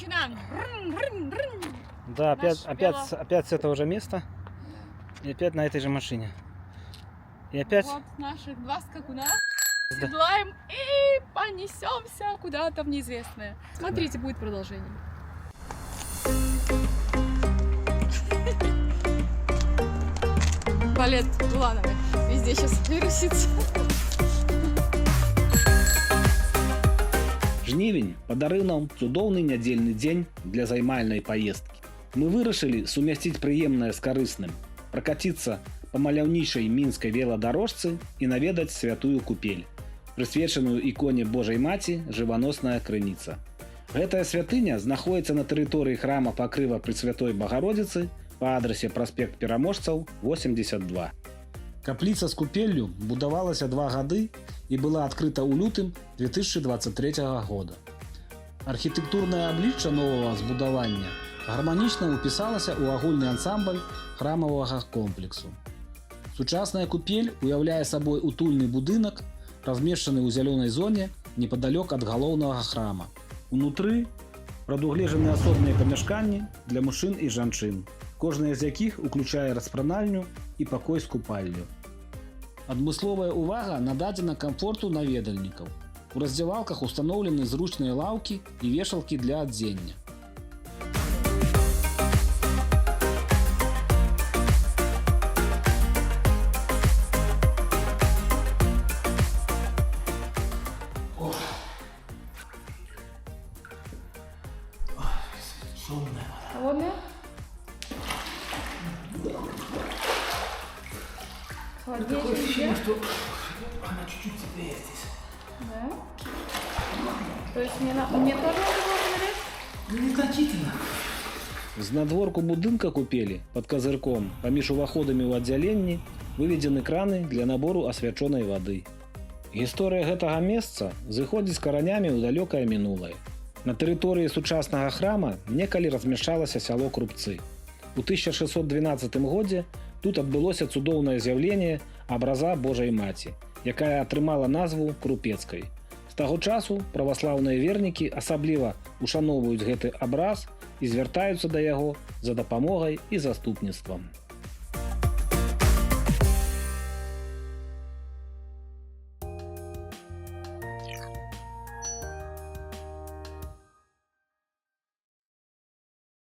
начинаем. Да, опять, Наш опять с этого же места. И опять на этой же машине. И опять... Вот наших два скакуна. Да. Седлаем и понесемся куда-то в неизвестное. Смотрите, будет продолжение. Балет Булановой везде сейчас вирусится. Жнівень падарыў нам цудоўны нядзельны дзень для займальнай паездкі. Мы вырашылі сумясціць прыемнае з карысным, пракаціцца па маляўнічай мінскай веладарожцы і наведаць святую купель, прысвечаную іконе Божай Маці жываносная крыніца. Гэтая святыня знаходзіцца на тэрыторыі храма Пакрыва Пресвятой Багародзіцы па адрасе праспект Пераможцаў 82. Капліца з купеллю будавалася 2 гады і была адкрыта ў лютым 2023 года. Архітэктурнае аблічча новага збудавання гарманічна ўпісалася ў агульны ансамбль храмавага комплексу. Сучасная купель уяўляе сабой утульны будынак, размешчаны ў зялёнай зоне непадалёк ад галоўнага храма. Унутры прадугледжаны асобныя памяшканні для мужчын і жанчын, кожная з якіх уключае распранальню і пакой з купальню. Адмысловая ўвага нададзена камфорту наведальнікаў. У раздзявалках устаноўлены зручныя лаўкі і вешалкі для адзення. Холодная? Холоднее, чем где? что она чуть-чуть теплее здесь. Да? То есть мне тоже надо было померять? Ну, незначительно. З надворку будынка купелі пад казырком паміж уваходамі ў аддзяленні выведзены краны для набору асвячонай вады. Гісторыя гэтага месца зыходзіць каранямі ў далёкае мінулае. На тэрыторыі сучаснага храма некалі размяшчалася сяло Крупцы. У 1612 годзе тут адбылося цудоўнае з'яўленне абраза Божай Маці, якая атрымала назву Крупецкай. З таго часу праваслаўныя вернікі асабліва ушаноўваюць гэты абраз і звяртаюцца да яго за дапамогай і заступніцтвам.